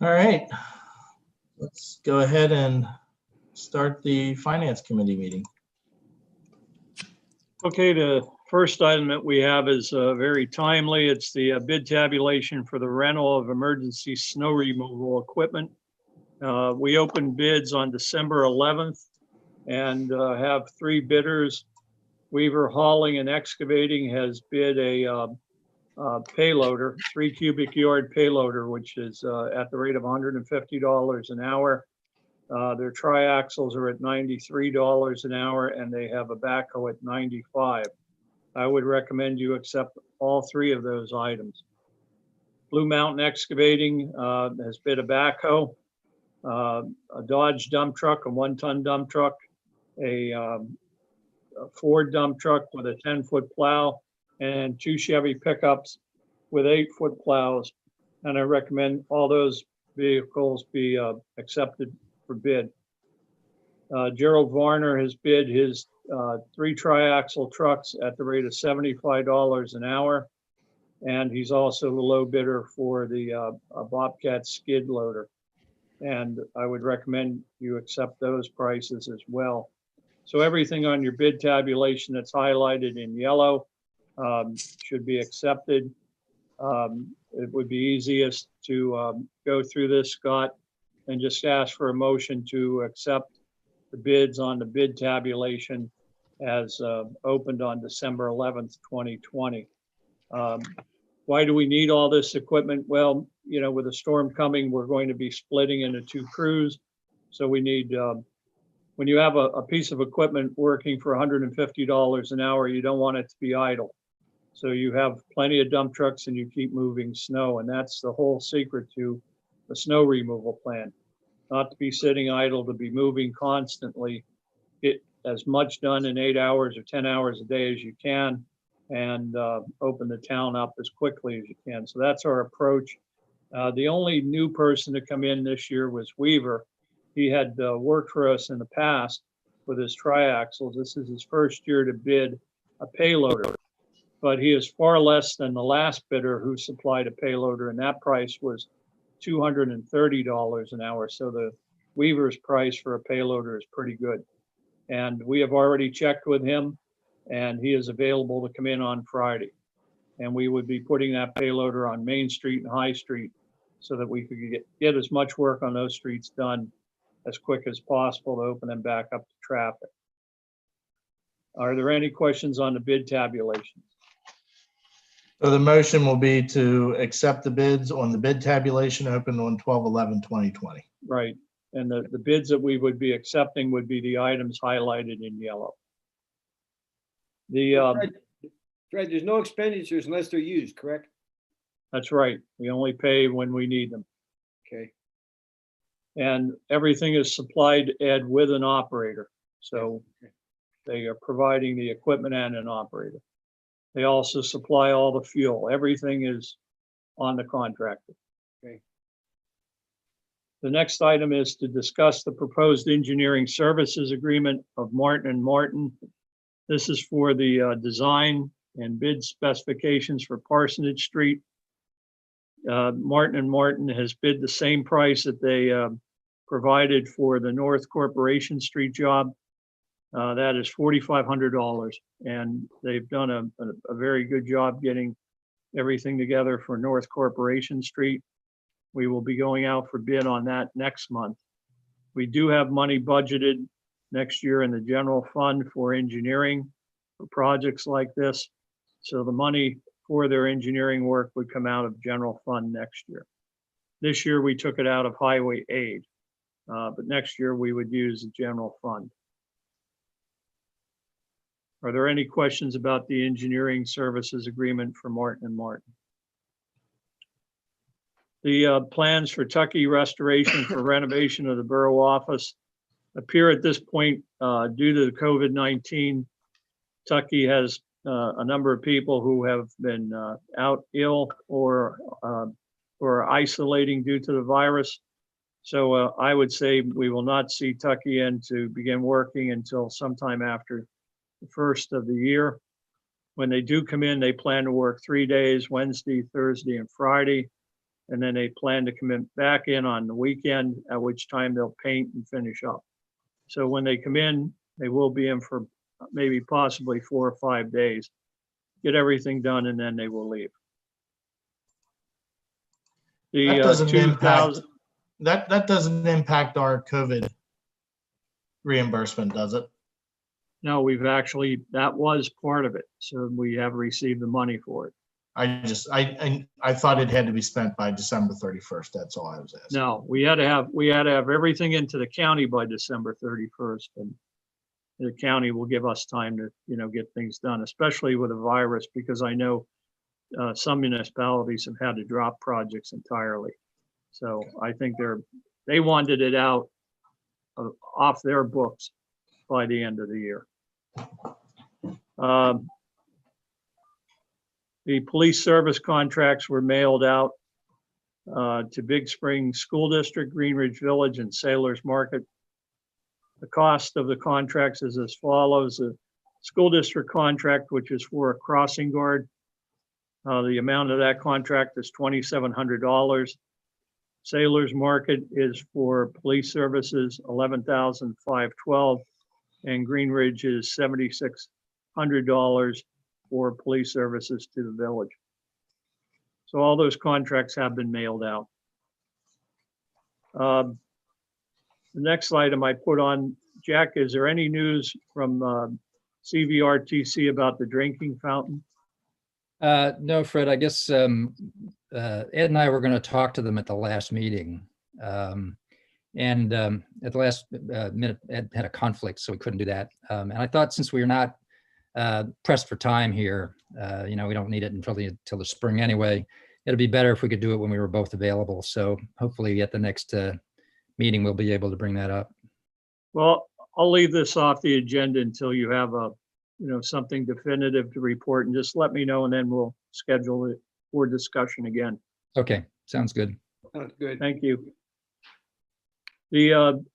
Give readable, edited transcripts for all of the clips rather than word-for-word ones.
All right, let's go ahead and start the Finance Committee meeting. Okay, the first item that we have is very timely. It's the bid tabulation for the rental of emergency snow removal equipment. We opened bids on December 11th and have three bidders. Weaver Hauling and Excavating has bid a payloader, 3 cubic yard payloader, which is at the rate of $150 an hour. Their triaxles are at $93 an hour, and they have a backhoe at $95. I would recommend you accept all three of those items. Blue Mountain Excavating has bid a backhoe, a Dodge dump truck, a 1-ton dump truck, a Ford dump truck with a 10-foot plow, and 2 Chevy pickups with 8-foot plows. And I recommend all those vehicles be accepted for bid. Gerald Varner has bid his 3 triaxle trucks at the rate of $75 an hour. And he's also the low bidder for the Bobcat skid loader. And I would recommend you accept those prices as well. So everything on your bid tabulation that's highlighted in yellow should be accepted. It would be easiest to go through this, Scott, and just ask for a motion to accept the bids on the bid tabulation as opened on December 11th, 2020. Why do we need all this equipment? Well, you know, with a storm coming, we're going to be splitting into 2 crews. So we need, when you have a piece of equipment working for $150 an hour, you don't want it to be idle. So you have plenty of dump trucks and you keep moving snow. And that's the whole secret to the snow removal plan. Not to be sitting idle, to be moving constantly. Get as much done in 8 hours or 10 hours a day as you can, and open the town up as quickly as you can. So that's our approach. The only new person to come in this year was Weaver. He had worked for us in the past with his triaxles. This is his first year to bid a payloader, but he is far less than the last bidder who supplied a payloader, and that price was $230 an hour. So the Weaver's price for a payloader is pretty good. And we have already checked with him, and he is available to come in on Friday. And we would be putting that payloader on Main Street and High Street so that we could get as much work on those streets done as quick as possible to open them back up to traffic. Are there any questions on the bid tabulations? So the motion will be to accept the bids on the bid tabulation opened on 12/11/2020. Right. And the bids that we would be accepting would be the items highlighted in yellow. Fred, there's no expenditures unless they're used, correct? That's right. We only pay when we need them. Okay. And everything is supplied, Ed, with an operator. So they are providing the equipment and an operator. They also supply all the fuel. Everything is on the contractor. Okay. The next item is to discuss the proposed engineering services agreement of Martin & Martin. This is for the design and bid specifications for Parsonage Street. Martin & Martin has bid the same price that they provided for the North Corporation Street job. That is $4,500, and they've done a very good job getting everything together for North Corporation Street. We will be going out for bid on that next month. We do have money budgeted next year in the general fund for engineering for projects like this. So the money for their engineering work would come out of general fund next year. This year we took it out of highway aid, but next year we would use the general fund. Are there any questions about the engineering services agreement for Martin & Martin? The plans for Tucky restoration for renovation of the borough office appear at this point, due to the COVID-19, Tucky has a number of people who have been out ill or isolating due to the virus. So I would say we will not see Tucky in to begin working until sometime after the first of the year. When they do come in, they plan to work 3 days, Wednesday, Thursday, and Friday. And then they plan to come in back in on the weekend, at which time they'll paint and finish up. So when they come in, they will be in for maybe possibly 4 or 5 days, get everything done, and then they will leave. The That doesn't 2000 that doesn't impact our COVID reimbursement, does it? No, we've actually, that was part of it. So we have received the money for it. I thought it had to be spent by December 31st. That's all I was asking. No, we had to have everything into the county by December 31st. And the county will give us time to, get things done, especially with a virus, because I know some municipalities have had to drop projects entirely. So I think they wanted it out off their books by the end of the year. The police service contracts were mailed out to Big Spring School District, Greenridge Village, and Sailors Market. The cost of the contracts is as follows. The school district contract, which is for a crossing guard, the amount of that contract is $2,700. Sailors Market is for police services, $11,512, and Greenridge is $7,600 for police services to the village. So all those contracts have been mailed out. The next item I put on, Jack, is there any news from CVRTC about the drinking fountain? No, Fred, I guess Ed and I were going to talk to them at the last meeting. And at the last minute, Ed had a conflict, so we couldn't do that. And I thought, since we were not pressed for time here, we don't need it until the spring anyway. It'd be better if we could do it when we were both available. So hopefully at the next meeting, we'll be able to bring that up. Well, I'll leave this off the agenda until you have something definitive to report, and just let me know, and then we'll schedule it for discussion again. Okay, sounds good. Sounds good. Thank you. The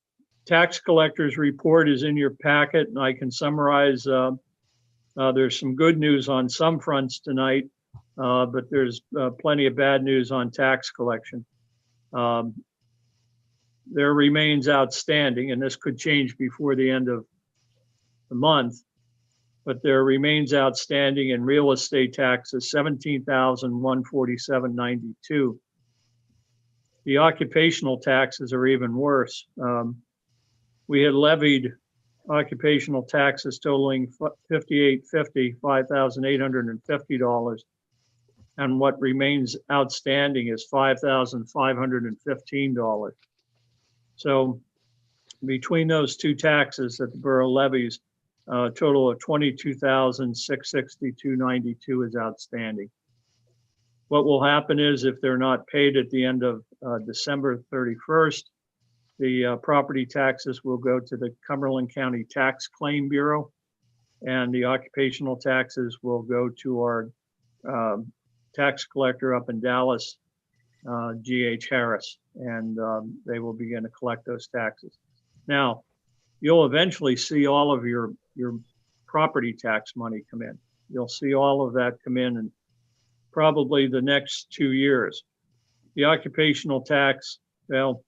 tax collector's report is in your packet, and I can summarize. There's some good news on some fronts tonight, but there's plenty of bad news on tax collection. There remains outstanding, and this could change before the end of the month, but there remains outstanding in real estate taxes, $17,147.92. The occupational taxes are even worse. We had levied occupational taxes totaling $5,850, and what remains outstanding is $5,515. So between those two taxes that the borough levies, a total of $22,662.92 is outstanding. What will happen is, if they're not paid at the end of December 31st, the property taxes will go to the Cumberland County Tax Claim Bureau, and the occupational taxes will go to our tax collector up in Dallas, G.H. Harris, and they will begin to collect those taxes. Now, you'll eventually see all of your property tax money come in. You'll see all of that come in probably the next 2 years. The occupational tax, well,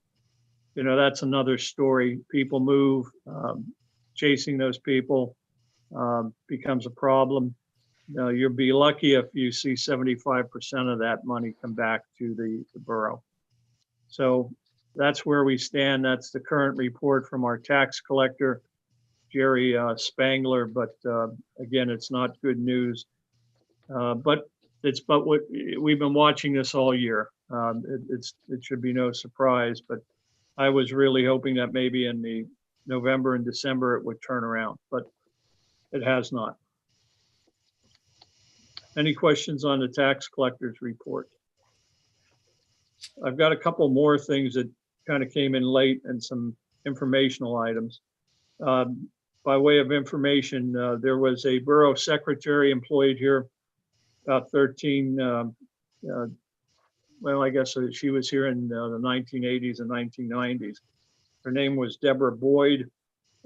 that's another story. People move, chasing those people becomes a problem. You'll be lucky if you see 75% of that money come back to the borough. So that's where we stand. That's the current report from our tax collector, Jerry Spangler. But again, it's not good news. But what we've been watching this all year. It should be no surprise. But I was really hoping that maybe in the November and December it would turn around, but it has not. Any questions on the tax collector's report? I've got a couple more things that kind of came in late and some informational items. By way of information, there was a borough secretary employed here about 13, well, I guess she was here in the 1980s and 1990s. Her name was Deborah Boyd,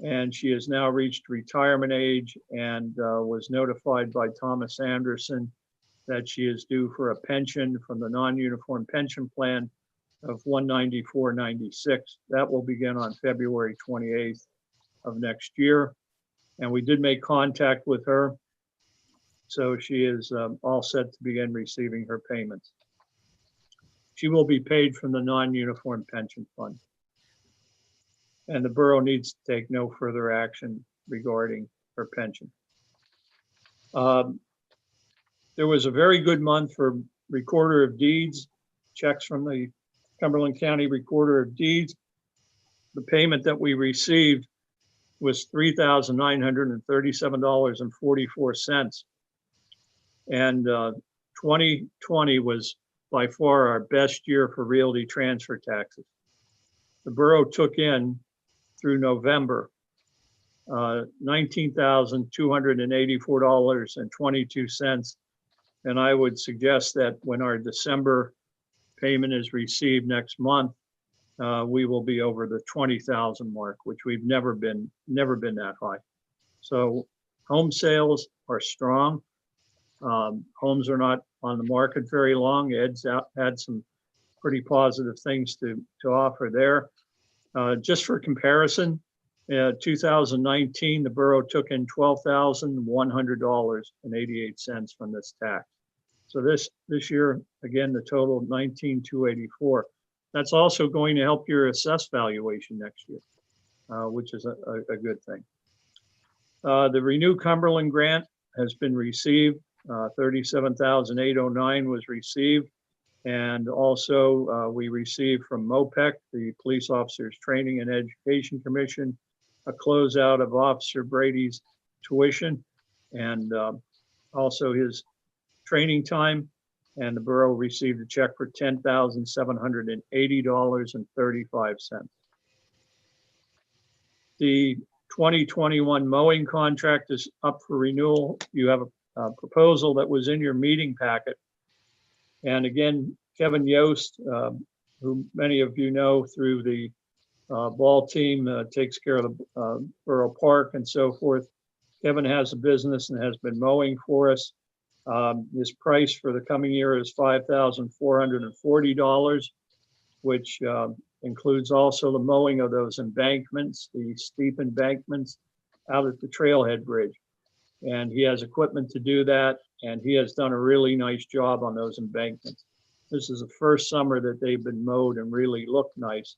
and she has now reached retirement age and was notified by Thomas Anderson that she is due for a pension from the non-uniform pension plan of $194.96. That will begin on February 28th of next year. And we did make contact with her. So she is all set to begin receiving her payments. She will be paid from the non-uniform pension fund. And the borough needs to take no further action regarding her pension. There was a very good month for Recorder of Deeds, checks from the Cumberland County Recorder of Deeds. The payment that we received was $3,937.44. And 2020 was by far our best year for realty transfer taxes. The borough took in through November $19,284.22. And I would suggest that when our December payment is received next month, we will be over the 20,000 mark, which we've never been that high. So home sales are strong. Homes are not on the market very long. Ed's had some pretty positive things to offer there. Just for comparison, 2019, the borough took in $12,100.88 from this tax. So this year, again, the total $19,284. That's also going to help your assessed valuation next year, which is a good thing. The Renew Cumberland grant has been received. $37,809 was received. And also we received from MOPEC, the Police Officers Training and Education Commission, a closeout of Officer Brady's tuition and also his training time. And the borough received a check for $10,780.35. The 2021 mowing contract is up for renewal. You have a proposal that was in your meeting packet. And again, Kevin Yost, who many of you know through the ball team, takes care of the Borough Park and so forth. Kevin has a business and has been mowing for us. His price for the coming year is $5,440, which includes also the mowing of those embankments, the steep embankments out at the Trailhead Bridge. And he has equipment to do that, and he has done a really nice job on those embankments. This is the first summer that they've been mowed and really look nice.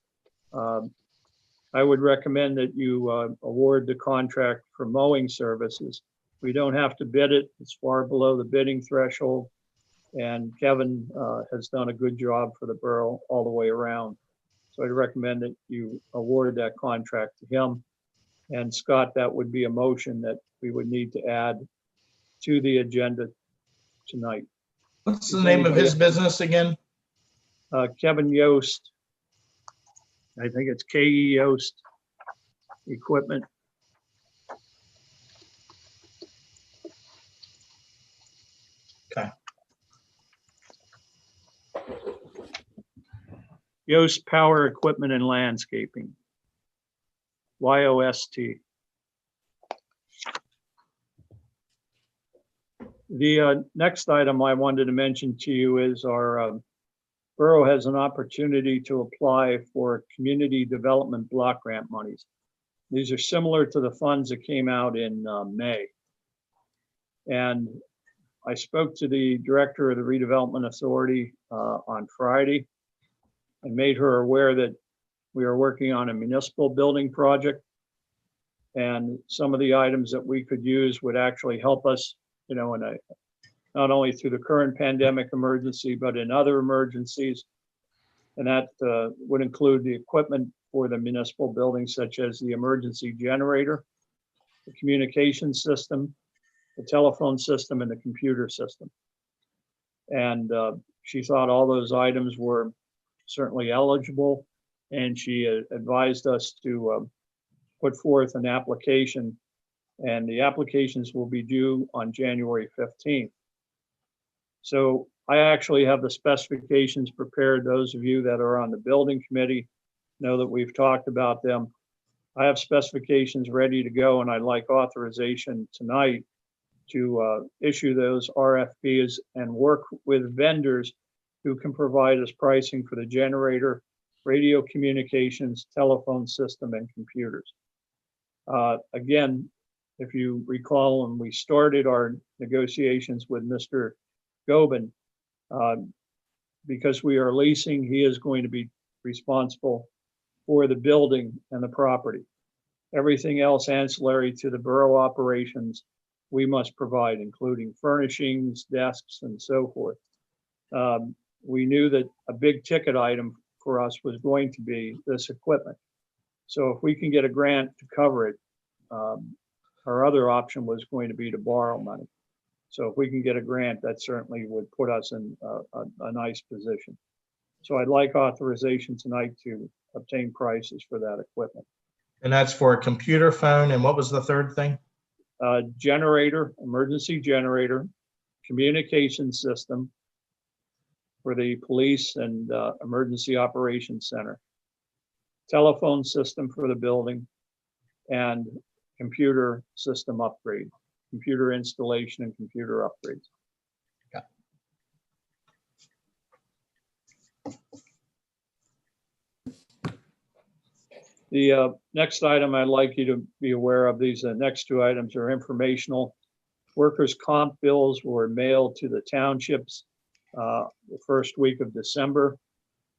I would recommend that you award the contract for mowing services. We don't have to bid it. It's far below the bidding threshold. And Kevin has done a good job for the borough all the way around. So I'd recommend that you award that contract to him. And Scott, that would be a motion that we would need to add to the agenda tonight. What's the name of his business again? Kevin Yost. I think it's K.E. Yost Equipment. Okay. Yost Power Equipment and Landscaping. YOST. The next item I wanted to mention to you is our borough has an opportunity to apply for community development block grant monies. These are similar to the funds that came out in May. And I spoke to the director of the Redevelopment Authority on Friday and made her aware that we are working on a municipal building project. And some of the items that we could use would actually help us, you know, in not only through the current pandemic emergency, but in other emergencies. And that would include the equipment for the municipal buildings, such as the emergency generator, the communication system, the telephone system, and the computer system. And she thought all those items were certainly eligible. And she advised us to put forth an application, and the applications will be due on January 15th. So I actually have the specifications prepared. Those of you that are on the building committee know that we've talked about them. I have specifications ready to go, and I'd like authorization tonight to issue those RFPs and work with vendors who can provide us pricing for the generator, radio communications, telephone system, and computers. Again, if you recall, when we started our negotiations with Mr. Gobin, because we are leasing, he is going to be responsible for the building and the property. Everything else ancillary to the borough operations, we must provide, including furnishings, desks, and so forth. We knew that a big ticket item for us was going to be this equipment. So if we can get a grant to cover it, our other option was going to be to borrow money. So if we can get a grant, that certainly would put us in a nice position. So I'd like authorization tonight to obtain prices for that equipment. And that's for a computer, phone, and what was the third thing? Generator, emergency generator, communication system for the police and emergency operations center, telephone system for the building, and computer system upgrade, computer installation and computer upgrades. Okay. The next item I'd like you to be aware of, these next two items are informational. Workers' comp bills were mailed to the townships the first week of December.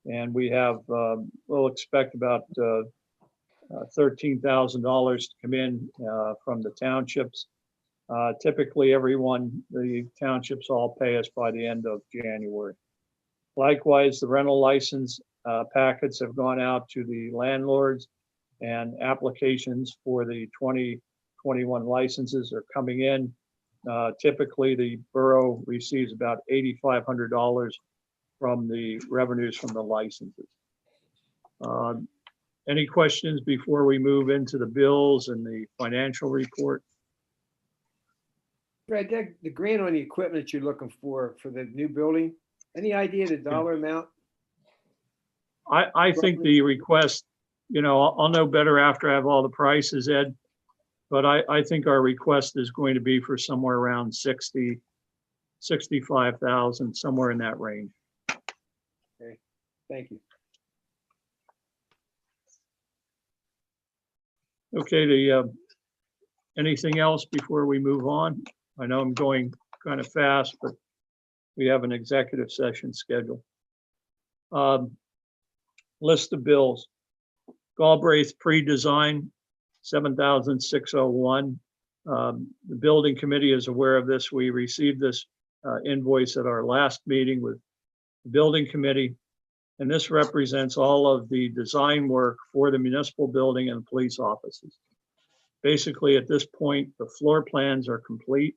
And we have, we'll expect about $13,000 to come in from the townships. Typically, the townships all pay us by the end of January. Likewise, the rental license packets have gone out to the landlords, and applications for the 2021 licenses are coming in. Typically, the borough receives about $8,500 from the revenues from the licenses. Any questions before we move into the bills and the financial report? Fred, the grant on the equipment you're looking for the new building, any idea the dollar amount? I think the request, I'll know better after I have all the prices, Ed, but I think our request is going to be for somewhere around 60, 65,000, somewhere in that range. Okay, thank you. Okay, anything else before we move on? I know I'm going kind of fast, but we have an executive session scheduled. List of bills. Galbraith pre-design, $7,601. The building committee is aware of this. We received this invoice at our last meeting with the building committee. And this represents all of the design work for the municipal building and police offices. Basically, at this point, the floor plans are complete.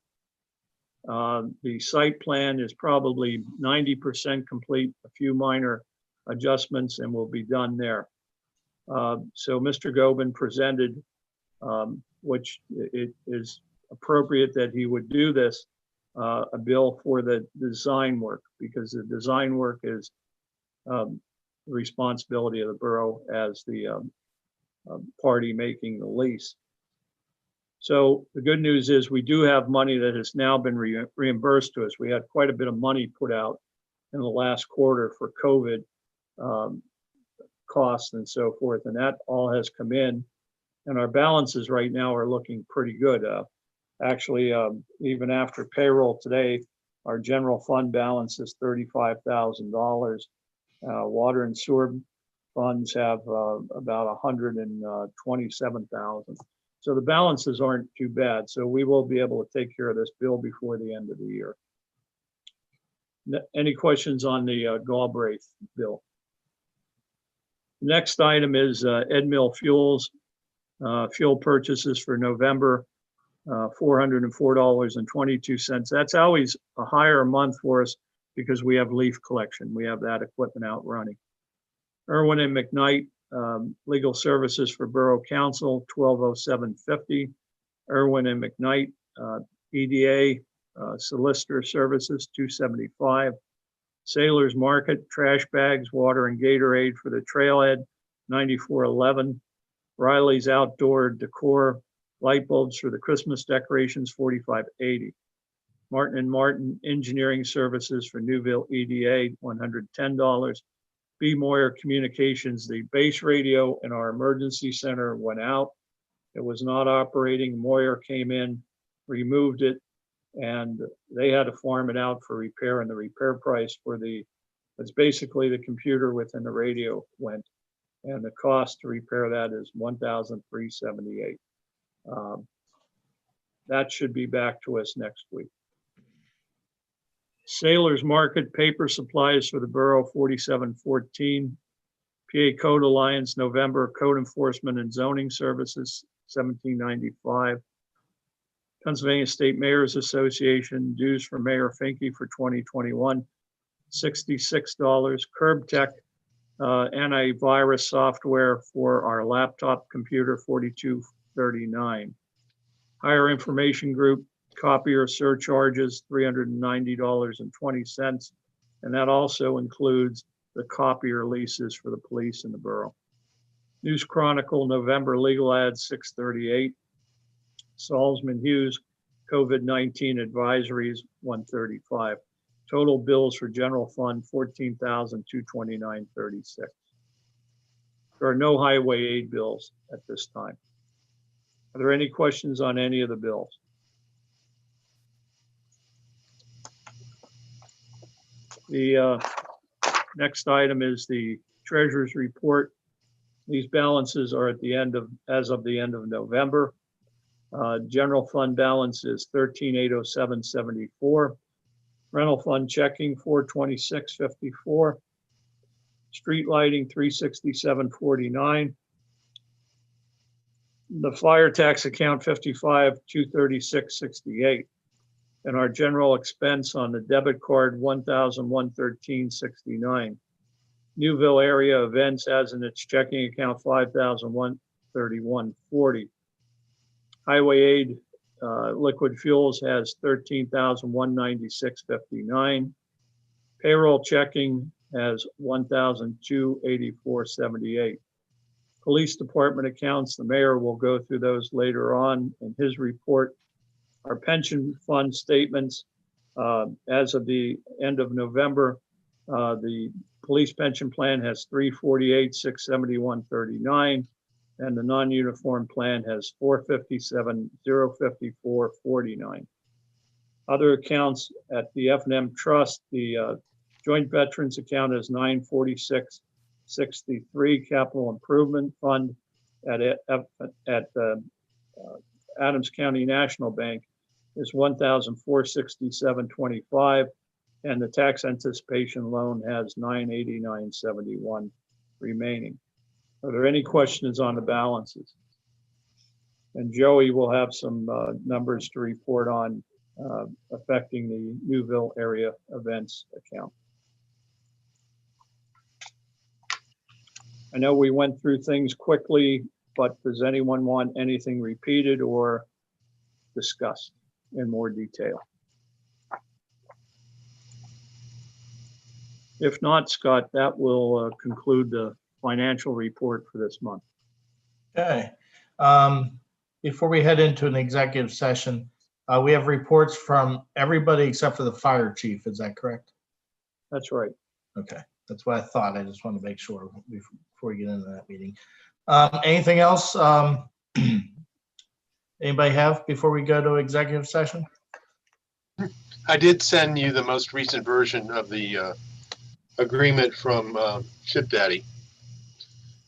The site plan is probably 90% complete, a few minor adjustments, and will be done there. So Mr. Gobin presented, which it is appropriate that he would do this, a bill for the design work, because the design work is the responsibility of the borough as the party making the lease. So the good news is we do have money that has now been reimbursed to us. We had quite a bit of money put out in the last quarter for COVID costs and so forth, and that all has come in. And our balances right now are looking pretty good. Actually, even after payroll today, our general fund balance is $35,000. Water and sewer funds have about 127,000. So the balances aren't too bad. So we will be able to take care of this bill before the end of the year. Any questions on the Galbraith bill? Next item is Ed Mill Fuels, fuel purchases for November, $404.22. That's always a higher month for us because we have leaf collection. We have that equipment out running. Irwin and McKnight, legal services for Borough Council, $1207.50. Irwin and McKnight, EDA, solicitor services, $275. Sailor's Market, trash bags, water and Gatorade for the trailhead, $94.11. Riley's Outdoor Decor, light bulbs for the Christmas decorations, $45.80. Martin and Martin Engineering Services for Newville EDA, $110. B. Moyer Communications, the base radio in our emergency center went out. It was not operating. Moyer came in, removed it, and they had to farm it out for repair, and the repair price for it's basically the computer within the radio went, and the cost to repair that is $1,378. That should be back to us next week. Sailors Market Paper Supplies for the Borough, 4714. PA Code Alliance, November, Code Enforcement and Zoning Services, $17.95. Pennsylvania State Mayors Association, dues for Mayor Finke for 2021, $66. Curb Tech, antivirus software for our laptop computer, $42.39. Higher Information Group, copier surcharges, $390.20. And that also includes the copier leases for the police and the borough. News Chronicle, November legal ads, $638. Salzman Hughes, COVID-19 advisories, $135. Total bills for general fund, $14,229.36. There are no highway aid bills at this time. Are there any questions on any of the bills? The next item is the treasurer's report. These balances are as of the end of November. General fund balance is $13,807.74. Rental fund checking, $426.54. Street lighting, $367.49. The fire tax account, $55,236.68. And our general expense on the debit card, $1,113.69. Newville area events has in its checking account, $5,131.40. Highway aid, liquid fuels has $13,196.59. Payroll checking has $1,284.78. Police department accounts, the mayor will go through those later on in his report. Our pension fund statements, as of the end of November, the police pension plan has $348,671.39, and the non-uniform plan has $457,054.49. Other accounts at the F&M Trust, the Joint Veterans account is $946.63. Capital Improvement Fund at Adams County National Bank is $1,467.25, and the tax anticipation loan has $989.71 remaining. Are there any questions on the balances? And Joey will have some numbers to report on affecting the Newville area events account. I know we went through things quickly, but does anyone want anything repeated or discussed in more detail? If not, Scott, that will conclude the financial report for this month. Okay. Before we head into an executive session, we have reports from everybody except for the fire chief. Is that correct? That's right. Okay. That's what I thought. I just want to make sure before we get into that meeting. Anything else anybody have before we go to executive session? I did send you the most recent version of the agreement from Ship Daddy,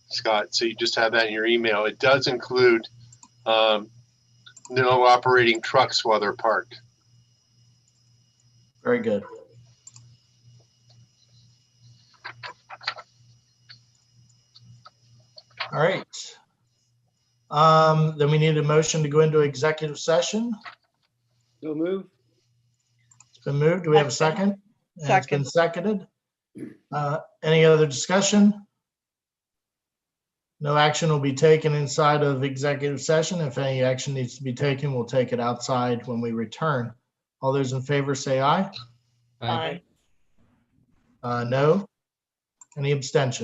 Scott. So you just have that in your email. It does include no operating trucks while they're parked. Very good. All right. Then we need a motion to go into executive session. So move. It's been moved. Do we have a second? And it's been seconded. Any other discussion? No action will be taken inside of executive session. If any action needs to be taken, we'll take it outside when we return. All those in favor say aye. Aye. No? Any abstentions?